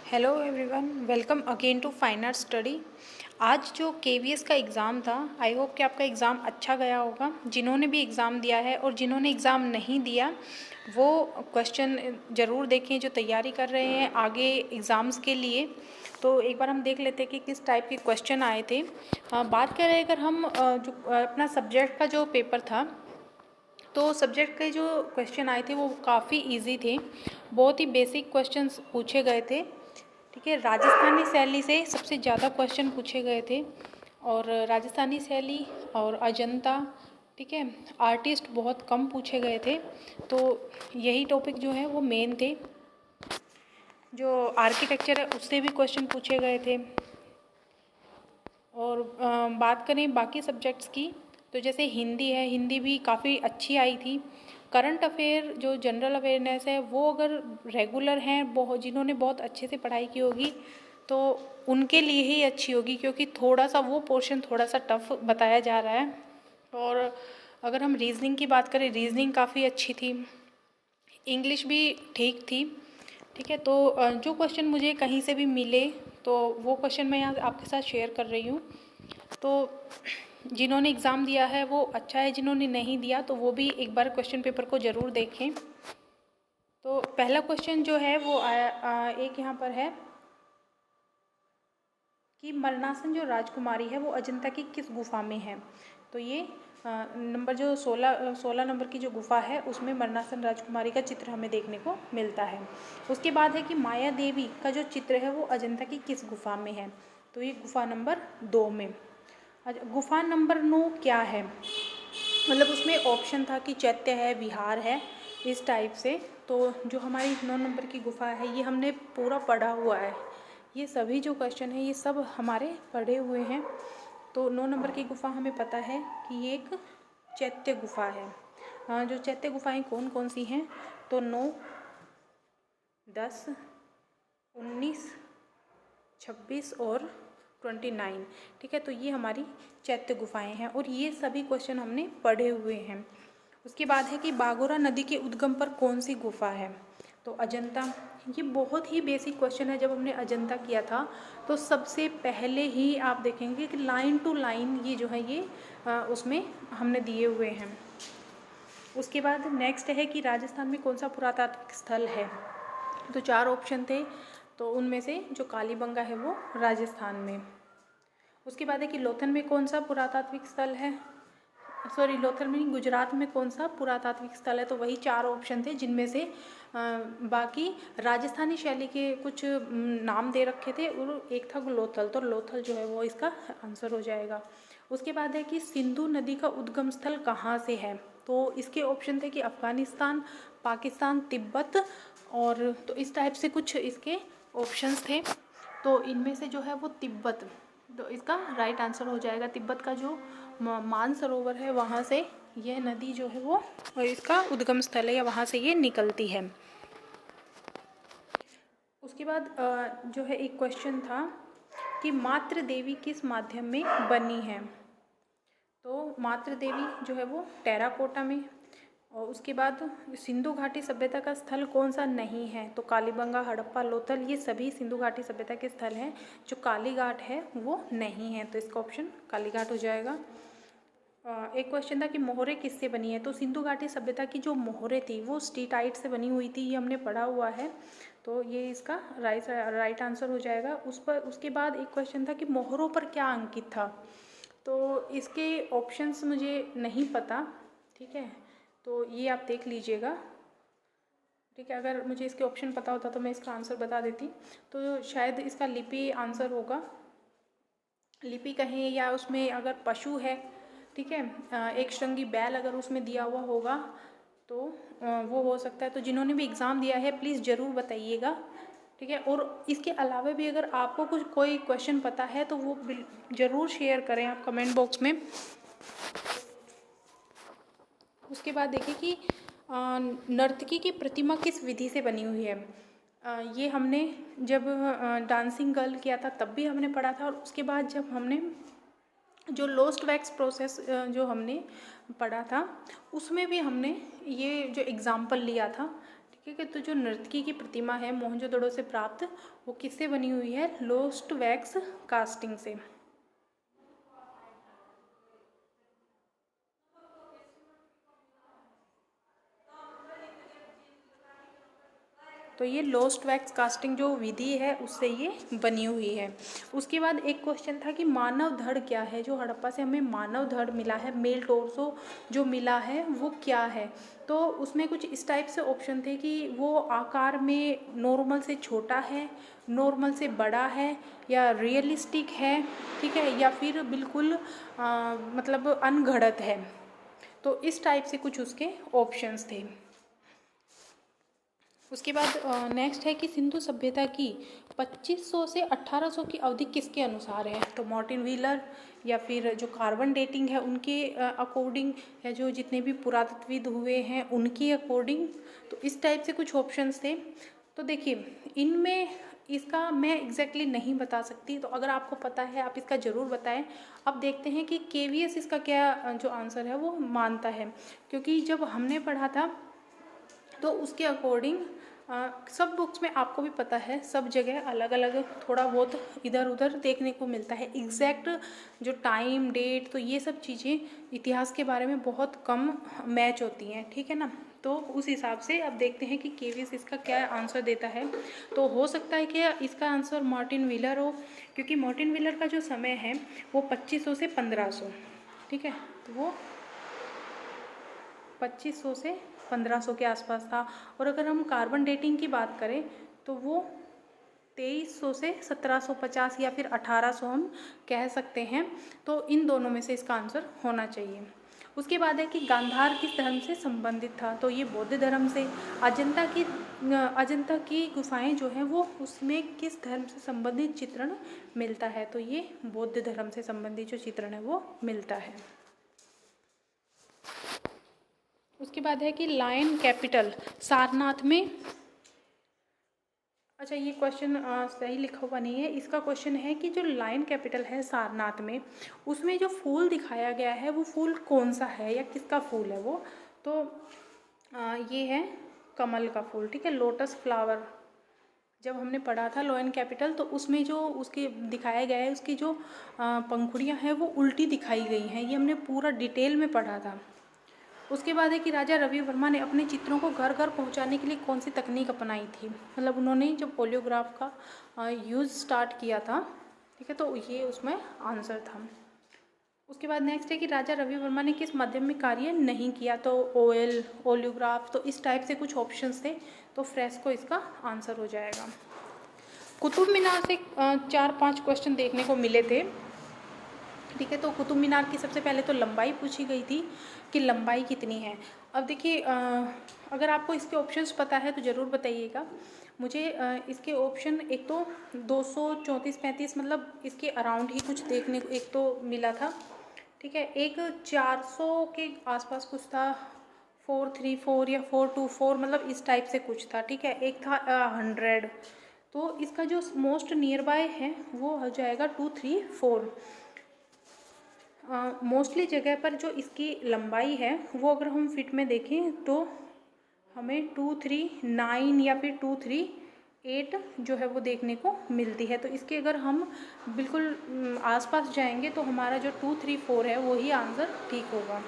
Hello everyone, welcome again to fine art study. आज जो KVS का एग्ज़ाम था, आई होप कि आपका एग्ज़ाम अच्छा गया होगा। जिन्होंने भी एग्ज़ाम दिया है और जिन्होंने एग्ज़ाम नहीं दिया वो क्वेश्चन ज़रूर देखें, जो तैयारी कर रहे हैं आगे एग्ज़ाम्स के लिए। तो एक बार हम देख लेते हैं कि किस टाइप के क्वेश्चन आए थे। बात करें अगर हम जो अपना सब्जेक्ट का जो पेपर था, तो सब्जेक्ट के जो क्वेश्चन आए थे वो काफ़ी इजी थे। बहुत ही बेसिक क्वेश्चंस पूछे गए थे। ठीक है, राजस्थानी शैली से सबसे ज़्यादा क्वेश्चन पूछे गए थे, और राजस्थानी शैली और अजंता, ठीक है, आर्टिस्ट बहुत कम पूछे गए थे। तो यही टॉपिक जो है वो मेन थे। जो आर्किटेक्चर है उससे भी क्वेश्चन पूछे गए थे। और बात करें बाकी सब्जेक्ट्स की, तो जैसे हिंदी है, हिंदी भी काफ़ी अच्छी आई थी। करंट अफेयर जो जनरल अवेयरनेस है वो अगर रेगुलर हैं, बहुत जिन्होंने बहुत अच्छे से पढ़ाई की होगी तो उनके लिए ही अच्छी होगी, क्योंकि थोड़ा सा वो पोर्शन थोड़ा सा टफ बताया जा रहा है। और अगर हम रीजनिंग की बात करें, रीजनिंग काफ़ी अच्छी थी, इंग्लिश भी ठीक थी। ठीक है, तो जो क्वेश्चन मुझे कहीं से भी मिले तो वो क्वेश्चन मैं यहाँ आपके साथ शेयर कर रही हूँ। तो जिन्होंने एग्ज़ाम दिया है वो अच्छा है, जिन्होंने नहीं दिया तो वो भी एक बार क्वेश्चन पेपर को ज़रूर देखें। तो पहला क्वेश्चन जो है वो एक यहाँ पर है कि मरनासन जो राजकुमारी है वो अजंता की किस गुफा में है। तो ये नंबर जो 16 नंबर की जो गुफा है उसमें मरनासन राजकुमारी का चित्र हमें देखने को मिलता है। उसके बाद है कि माया देवी का जो चित्र है वो अजंता की किस गुफा में है। तो ये गुफा नंबर 2 में। गुफा नंबर 9 क्या है, मतलब उसमें ऑप्शन था कि चैत्य है, विहार है, इस टाइप से। तो जो हमारी 9 नंबर की गुफा है ये हमने पूरा पढ़ा हुआ है। ये सभी जो क्वेश्चन है ये सब हमारे पढ़े हुए हैं। तो 9 नंबर की गुफा हमें पता है कि ये एक चैत्य गुफा है। जो चैत्य गुफाएं कौन कौन सी हैं, तो 9, 10, 19, 26 और 29। ठीक है, तो ये हमारी चैत्य गुफाएं हैं और ये सभी क्वेश्चन हमने पढ़े हुए हैं। उसके बाद है कि बागोरा नदी के उद्गम पर कौन सी गुफा है। तो अजंता, ये बहुत ही बेसिक क्वेश्चन है। जब हमने अजंता किया था तो सबसे पहले ही आप देखेंगे कि लाइन टू लाइन ये जो है ये उसमें हमने दिए हुए हैं। उसके बाद नेक्स्ट है कि राजस्थान में कौन सा पुरातात्विक स्थल है। तो 4 ऑप्शन थे, तो उनमें से जो कालीबंगा है वो राजस्थान में। उसके बाद है कि लोथल में कौन सा पुरातात्विक स्थल है, सॉरी लोथल में गुजरात में कौन सा पुरातात्विक स्थल है। तो वही 4 ऑप्शन थे, जिनमें से बाकी राजस्थानी शैली के कुछ नाम दे रखे थे और एक था लोथल। तो लोथल जो है वो इसका आंसर हो जाएगा। उसके बाद है कि सिंधु नदी का उद्गम स्थल कहाँ से है। तो इसके ऑप्शन थे कि अफ़गानिस्तान, पाकिस्तान, तिब्बत, और तो इस टाइप से कुछ इसके ऑप्शंस थे। तो इनमें से जो है वो तिब्बत, तो इसका राइट आंसर हो जाएगा। तिब्बत का जो मानसरोवर है वहाँ से यह नदी जो है वो इसका उद्गम स्थल है, या वहाँ से ये निकलती है। उसके बाद जो है एक क्वेश्चन था कि मातृ देवी किस माध्यम में बनी है। तो मातृ देवी जो है वो टेराकोटा में। और उसके बाद सिंधु घाटी सभ्यता का स्थल कौन सा नहीं है। तो कालीबंगा, हड़प्पा, लोथल, ये सभी सिंधु घाटी सभ्यता के स्थल हैं। जो कालीघाट है वो नहीं है, तो इसका ऑप्शन कालीघाट हो जाएगा। एक क्वेश्चन था कि मोहरे किससे बनी है। तो सिंधु घाटी सभ्यता की जो मोहरे थी वो स्टीटाइट से बनी हुई थी, ये हमने पढ़ा हुआ है। तो ये इसका राइट आंसर हो जाएगा। उसके बाद एक क्वेश्चन था कि मोहरों पर क्या अंकित था। तो इसके ऑप्शंस मुझे नहीं पता, ठीक है, तो ये आप देख लीजिएगा। ठीक है, अगर मुझे इसके ऑप्शन पता होता तो मैं इसका आंसर बता देती। तो शायद इसका लिपि आंसर होगा, लिपि कहें, या उसमें अगर पशु है, ठीक है, एक श्रृंगी बैल अगर उसमें दिया हुआ होगा तो वो हो सकता है। तो जिन्होंने भी एग्ज़ाम दिया है प्लीज़ ज़रूर बताइएगा। ठीक है, और इसके अलावा भी अगर आपको कुछ कोई क्वेश्चन पता है तो वो ज़रूर शेयर करें आप कमेंट बॉक्स में। उसके बाद देखिए कि नर्तकी की प्रतिमा किस विधि से बनी हुई है। ये हमने जब डांसिंग गर्ल किया था तब भी हमने पढ़ा था, और उसके बाद जब हमने जो लोस्ट वैक्स प्रोसेस जो हमने पढ़ा था उसमें भी हमने ये जो एग्ज़ाम्पल लिया था। ठीक है। तो जो नर्तकी की प्रतिमा है मोहनजोदड़ो से प्राप्त, वो किससे बनी हुई है? लोस्ट वैक्स कास्टिंग से। तो ये लोस्ट वैक्स कास्टिंग जो विधि है उससे ये बनी हुई है। उसके बाद एक क्वेश्चन था कि मानव धड़ क्या है? जो हड़प्पा से हमें मानव धड़ मिला है, मेल टोर्सो जो मिला है वो क्या है? तो उसमें कुछ इस टाइप से ऑप्शन थे कि वो आकार में नॉर्मल से छोटा है, नॉर्मल से बड़ा है, या रियलिस्टिक है, ठीक है, या फिर बिल्कुल मतलब अनघड़त है। तो इस टाइप से कुछ उसके ऑप्शंस थे। उसके बाद नेक्स्ट है कि सिंधु सभ्यता की 2500 से 1800 की अवधि किसके अनुसार है? तो मार्टिन व्हीलर, या फिर जो कार्बन डेटिंग है उनके अकॉर्डिंग, या जो जितने भी पुरातत्वविद हुए हैं उनकी अकॉर्डिंग। तो इस टाइप से कुछ ऑप्शंस थे। तो देखिए इनमें इसका मैं एग्जैक्टली नहीं बता सकती, तो अगर आपको पता है आप इसका ज़रूर बताएं। अब देखते हैं कि KVS इसका क्या जो आंसर है वो मानता है, क्योंकि जब हमने पढ़ा था तो उसके अकॉर्डिंग सब बुक्स में आपको भी पता है सब जगह अलग अलग थोड़ा बहुत इधर उधर देखने को मिलता है। एग्जैक्ट जो टाइम डेट तो ये सब चीज़ें इतिहास के बारे में बहुत कम मैच होती हैं, ठीक है ना। तो उस हिसाब से अब देखते हैं कि KVS इसका क्या आंसर देता है। तो हो सकता है कि इसका आंसर मार्टिन व्हीलर हो, क्योंकि मार्टिन व्हीलर का जो समय है वो 2500 से 1500, ठीक है। तो वो 2500 से 1500 के आसपास था। और अगर हम कार्बन डेटिंग की बात करें तो वो 2300 से 1750 या फिर 1800 हम कह सकते हैं। तो इन दोनों में से इसका आंसर होना चाहिए। उसके बाद है कि गांधार किस धर्म से संबंधित था? तो ये बौद्ध धर्म से। अजंता की गुफाएं जो हैं वो उसमें किस धर्म से संबंधित चित्रण मिलता है? तो ये बौद्ध धर्म से संबंधित जो चित्रण है वो मिलता है। उसके बाद है कि लायन कैपिटल सारनाथ में, अच्छा ये क्वेश्चन सही लिखा हुआ नहीं है। इसका क्वेश्चन है कि जो लायन कैपिटल है सारनाथ में, उसमें जो फूल दिखाया गया है वो फूल कौन सा है या किसका फूल है वो? तो ये है कमल का फूल, ठीक है, लोटस फ्लावर। जब हमने पढ़ा था लायन कैपिटल तो उसमें जो उसके दिखाया गया है उसकी जो पंखुड़ियाँ हैं वो उल्टी दिखाई गई हैं, ये हमने पूरा डिटेल में पढ़ा था। उसके बाद है कि राजा रवि वर्मा ने अपने चित्रों को घर घर पहुंचाने के लिए कौन सी तकनीक अपनाई थी? मतलब उन्होंने जब ओलियोग्राफ का यूज़ स्टार्ट किया था, ठीक है, तो ये उसमें आंसर था। उसके बाद नेक्स्ट है कि राजा रवि वर्मा ने किस माध्यम में कार्य नहीं किया? तो ऑयल, ओलियोग्राफ। तो इस टाइप से कुछ ऑप्शंस थे, तो फ्रेस्को इसका आंसर हो जाएगा। कुतुब मीनार से 4-5 क्वेश्चन देखने को मिले थे, ठीक है। तो कुतुब मीनार की सबसे पहले तो लंबाई पूछी गई थी कि लंबाई कितनी है। अब देखिए अगर आपको इसके ऑप्शंस पता है तो ज़रूर बताइएगा मुझे। इसके ऑप्शन एक तो 234-35 मतलब इसके अराउंड ही कुछ देखने को एक तो मिला था, ठीक है। एक 400 के आसपास कुछ था, 434 या 424 मतलब इस टाइप से कुछ था, ठीक है। एक था 100। तो इसका जो मोस्ट नियर बाय है वो हो जाएगा 234। मोस्टली जगह पर जो इसकी लंबाई है वो अगर हम फिट में देखें तो हमें 239 या फिर 238 जो है वो देखने को मिलती है। तो इसके अगर हम बिल्कुल आसपास जाएंगे तो हमारा जो 234 है वही आंसर ठीक होगा।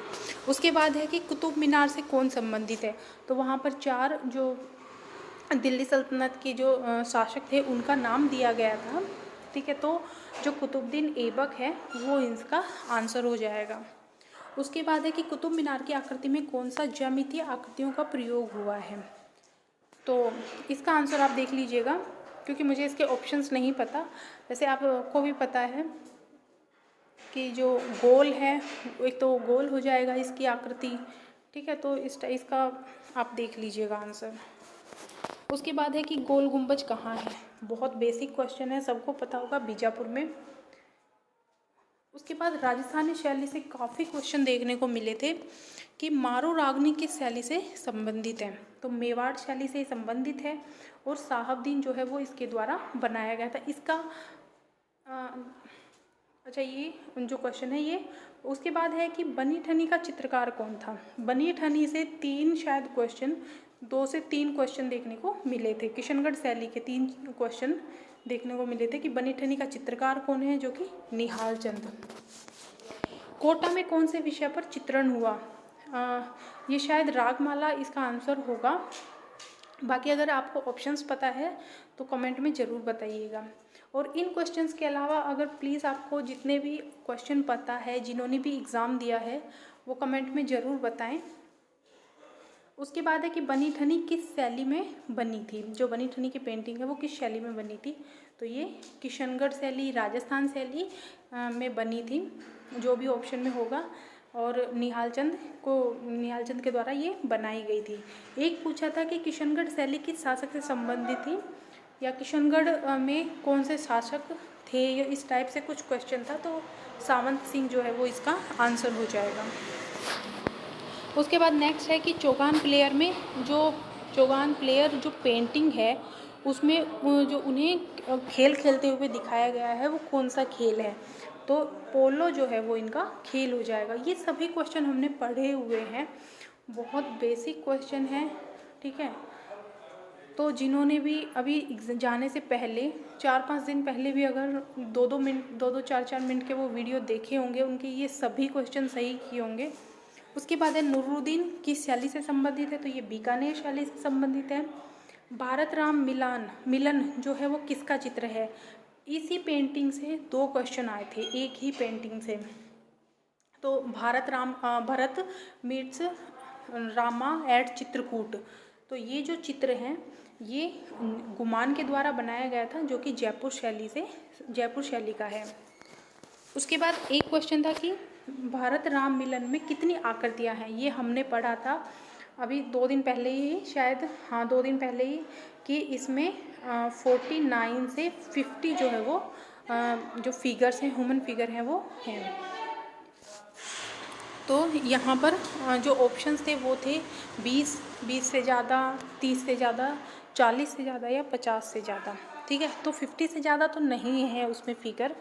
उसके बाद है कि कुतुब मीनार से कौन संबंधित है? तो वहाँ पर 4 जो दिल्ली सल्तनत के जो शासक थे उनका नाम दिया गया था, ठीक है। तो जो कुतुबुद्दीन ऐबक है वो इसका आंसर हो जाएगा। उसके बाद है कि कुतुब मीनार की आकृति में कौन सा ज्यामितीय आकृतियों का प्रयोग हुआ है? तो इसका आंसर आप देख लीजिएगा, क्योंकि मुझे इसके ऑप्शंस नहीं पता। वैसे आपको भी पता है कि जो गोल है एक तो गोल हो जाएगा इसकी आकृति, ठीक है। तो इसका आप देख लीजिएगा आंसर। उसके बाद है कि गोल गुंबज कहाँ है? बहुत बेसिक क्वेश्चन है, सबको पता होगा, बीजापुर में। उसके बाद राजस्थानी शैली से काफ़ी क्वेश्चन देखने को मिले थे कि मारो रागनी किस शैली से संबंधित है? तो मेवाड़ शैली से संबंधित है और साहबदीन जो है वो इसके द्वारा बनाया गया था। इसका अच्छा ये जो क्वेश्चन है ये। उसके बाद है कि बनी ठनी का चित्रकार कौन था? बनी ठनी से 3 शायद क्वेश्चन 2 से 3 क्वेश्चन देखने को मिले थे। किशनगढ़ शैली के 3 क्वेश्चन देखने को मिले थे कि बनी ठनी का चित्रकार कौन है, जो कि निहाल चंद। कोटा में कौन से विषय पर चित्रण हुआ? ये शायद रागमाला इसका आंसर होगा। बाकी अगर आपको ऑप्शंस पता है तो कमेंट में ज़रूर बताइएगा। और इन क्वेश्चंस के अलावा अगर प्लीज़ आपको जितने भी क्वेश्चन पता है, जिन्होंने भी एग्ज़ाम दिया है, वो कमेंट में ज़रूर बताएं। उसके बाद है कि बनी ठनी किस शैली में बनी थी? जो बनी ठनी की पेंटिंग है वो किस शैली में बनी थी? तो ये किशनगढ़ शैली, राजस्थान शैली में बनी थी, जो भी ऑप्शन में होगा। और निहाल चंद के द्वारा ये बनाई गई थी। एक पूछा था कि किशनगढ़ शैली किस शासक से संबंधित थी, या किशनगढ़ में कौन से शासक थे, या इस टाइप से कुछ क्वेश्चन था। तो सावंत सिंह जो है वो इसका आंसर हो जाएगा। उसके बाद नेक्स्ट है कि चौगान प्लेयर जो पेंटिंग है उसमें जो उन्हें खेल खेलते हुए दिखाया गया है वो कौन सा खेल है? तो पोलो जो है वो इनका खेल हो जाएगा। ये सभी क्वेश्चन हमने पढ़े हुए हैं, बहुत बेसिक क्वेश्चन है, ठीक है। तो जिन्होंने भी अभी जाने से पहले 4-5 दिन पहले भी अगर 2-2 4-4 मिनट के वो वीडियो देखे होंगे, उनके ये सभी क्वेश्चन सही किए होंगे। उसके बाद है नूरुद्दीन किस शैली से संबंधित है? तो ये बीकानेर शैली से संबंधित है। भारत राम मिलन जो है वो किसका चित्र है? इसी पेंटिंग से 2 क्वेश्चन आए थे, एक ही पेंटिंग से। तो भरत मीट्स रामा एट चित्रकूट। तो ये जो चित्र हैं ये गुमान के द्वारा बनाया गया था, जो कि जयपुर शैली का है। उसके बाद एक क्वेश्चन था कि भारत राम मिलन में कितनी आकृतियां हैं? ये हमने पढ़ा था अभी 2 दिन पहले ही, शायद, हाँ 2 दिन पहले ही, कि इसमें 49 से 50 जो है वो जो फिगर्स हैं, ह्यूमन फिगर हैं, वो हैं। तो यहाँ पर जो ऑप्शंस थे वो थे 20 से ज़्यादा, 30 से ज़्यादा, 40 से ज़्यादा, या 50 से ज़्यादा, ठीक है। तो 50 से ज़्यादा तो नहीं है उसमें फिगर,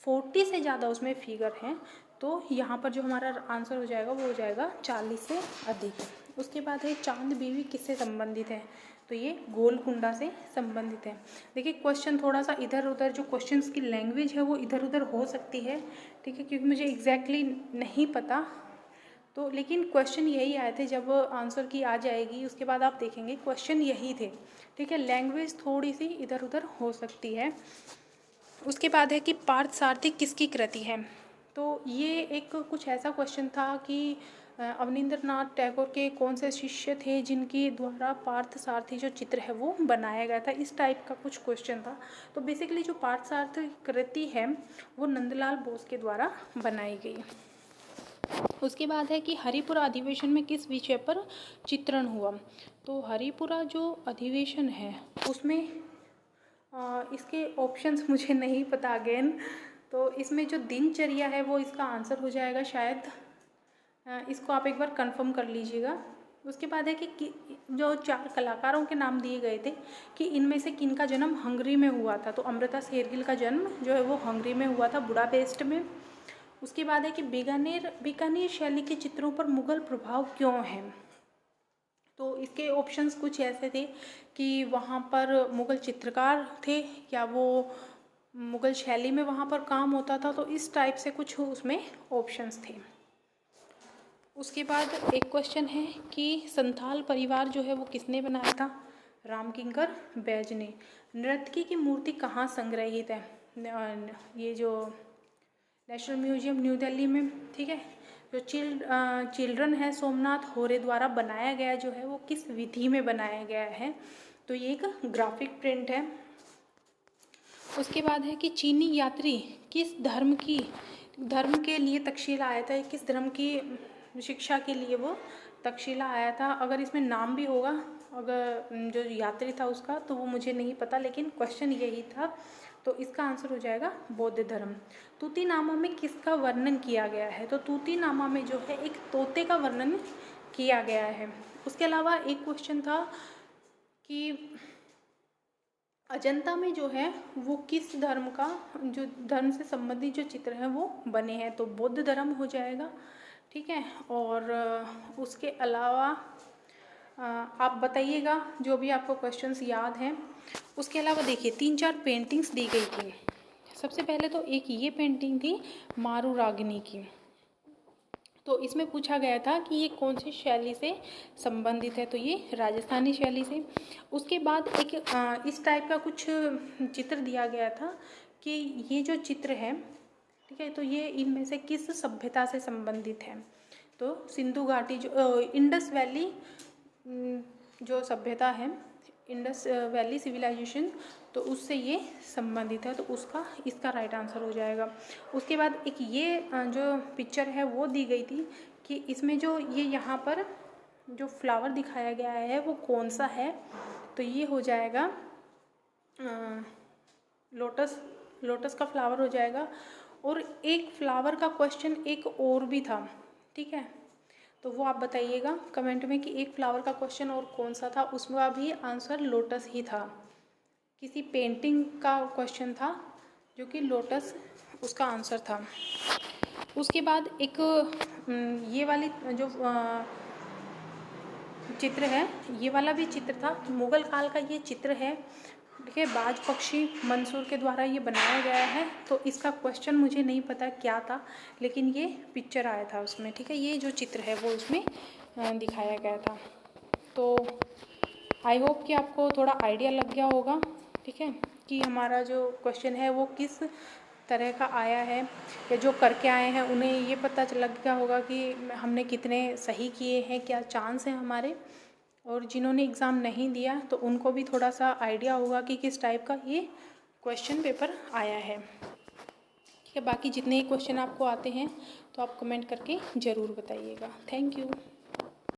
40 से ज़्यादा उसमें फिगर हैं। तो यहाँ पर जो हमारा आंसर हो जाएगा वो हो जाएगा 40 से अधिक। उसके बाद है चांद बीवी किससे संबंधित है? तो ये गोलकुंडा से संबंधित है। देखिए क्वेश्चन थोड़ा सा इधर उधर, जो क्वेश्चंस की लैंग्वेज है वो इधर उधर हो सकती है, ठीक है, क्योंकि मुझे एग्जैक्टली नहीं पता। तो लेकिन क्वेश्चन यही आए थे, जब आंसर की आ जाएगी उसके बाद आप देखेंगे क्वेश्चन यही थे, ठीक है। लैंग्वेज थोड़ी सी इधर उधर हो सकती है। उसके बाद है कि पार्थ सारथी किसकी कृति है? तो ये एक कुछ ऐसा क्वेश्चन था कि अवनींद्रनाथ टैगोर के कौन से शिष्य थे जिनके द्वारा पार्थ सारथी जो चित्र है वो बनाया गया था, इस टाइप का कुछ क्वेश्चन था। तो बेसिकली जो पार्थ सारथी कृति है वो नंदलाल बोस के द्वारा बनाई गई। उसके बाद है कि हरिपुरा अधिवेशन में किस विषय पर चित्रण हुआ? तो हरिपुरा जो अधिवेशन है उसमें इसके ऑप्शंस मुझे नहीं पता अगेन। तो इसमें जो दिनचर्या है वो इसका आंसर हो जाएगा शायद। इसको आप एक बार कंफर्म कर लीजिएगा। उसके बाद है कि जो 4 कलाकारों के नाम दिए गए थे कि इनमें से किनका जन्म हंगरी में हुआ था? तो अमृता शेरगिल का जन्म जो है वो हंगरी में हुआ था, बुडापेस्ट में। उसके बाद है कि बीकानेर शैली के चित्रों पर मुगल प्रभाव क्यों है? तो इसके ऑप्शंस कुछ ऐसे थे कि वहाँ पर मुगल चित्रकार थे, या वो मुगल शैली में वहाँ पर काम होता था। तो इस टाइप से कुछ उसमें ऑप्शंस थे। उसके बाद एक क्वेश्चन है कि संथाल परिवार जो है वो किसने बनाया था? रामकिंकर बैज ने। नर्तकी की मूर्ति कहाँ संग्रहित है? ये जो नेशनल म्यूजियम न्यू दिल्ली में, ठीक है। जो चिल्ड्रन है सोमनाथ होरे द्वारा बनाया गया जो है वो किस विधि में बनाया गया है? तो ये एक ग्राफिक प्रिंट है। उसके बाद है कि चीनी यात्री किस धर्म के लिए तक्षशिला आया था? किस धर्म की शिक्षा के लिए वो तक्षशिला आया था? अगर इसमें नाम भी होगा, अगर जो यात्री था उसका, तो वो मुझे नहीं पता, लेकिन क्वेश्चन यही था। तो इसका आंसर हो जाएगा बौद्ध धर्म। तूतीनामा में किसका वर्णन किया गया है? तो तूतीनामा में जो है एक तोते का वर्णन किया गया है। उसके अलावा एक क्वेश्चन था कि अजंता में जो है वो किस धर्म का, जो धर्म से संबंधित जो चित्र हैं वो बने हैं? तो बौद्ध धर्म हो जाएगा, ठीक है। और उसके अलावा आप बताइएगा जो भी आपको क्वेश्चंस याद हैं। उसके अलावा देखिए 3-4 पेंटिंग्स दी गई थी। सबसे पहले तो एक ये पेंटिंग थी मारू रागिनी की, तो इसमें पूछा गया था कि ये कौन सी शैली से संबंधित है, तो ये राजस्थानी शैली से। उसके बाद एक इस टाइप का कुछ चित्र दिया गया था कि ये जो चित्र है, ठीक है, तो ये इनमें से किस सभ्यता से संबंधित है। तो सिंधु घाटी जो इंडस वैली जो सभ्यता है, इंडस वैली सिविलाइजेशन, तो उससे ये संबंधित है, तो उसका इसका राइट आंसर हो जाएगा। उसके बाद एक ये जो पिक्चर है वो दी गई थी कि इसमें जो ये यहाँ पर जो फ्लावर दिखाया गया है वो कौन सा है, तो ये हो जाएगा लोटस का फ्लावर हो जाएगा। और एक फ्लावर का क्वेश्चन एक और भी था, ठीक है, तो वो आप बताइएगा कमेंट में कि एक फ्लावर का क्वेश्चन और कौन सा था, उसमें भी आंसर लोटस ही था। किसी पेंटिंग का क्वेश्चन था जो कि लोटस उसका आंसर था। उसके बाद एक ये वाली जो चित्र है, ये वाला भी चित्र था, मुग़ल काल का ये चित्र है, ठीक है, बाज पक्षी मंसूर के द्वारा ये बनाया गया है। तो इसका क्वेश्चन मुझे नहीं पता क्या था, लेकिन ये पिक्चर आया था उसमें, ठीक है, ये जो चित्र है वो उसमें दिखाया गया था। तो आई होप कि आपको थोड़ा आइडिया लग गया होगा, ठीक है, कि हमारा जो क्वेश्चन है वो किस तरह का आया है, या जो करके आए हैं उन्हें ये पता लग गया होगा कि हमने कितने सही किए हैं, क्या चांस हैं हमारे। और जिन्होंने एग्ज़ाम नहीं दिया तो उनको भी थोड़ा सा आइडिया होगा कि किस टाइप का ये क्वेश्चन पेपर आया है, ठीक है। बाकी जितने क्वेश्चन आपको आते हैं तो आप कमेंट करके ज़रूर बताइएगा। Thank you.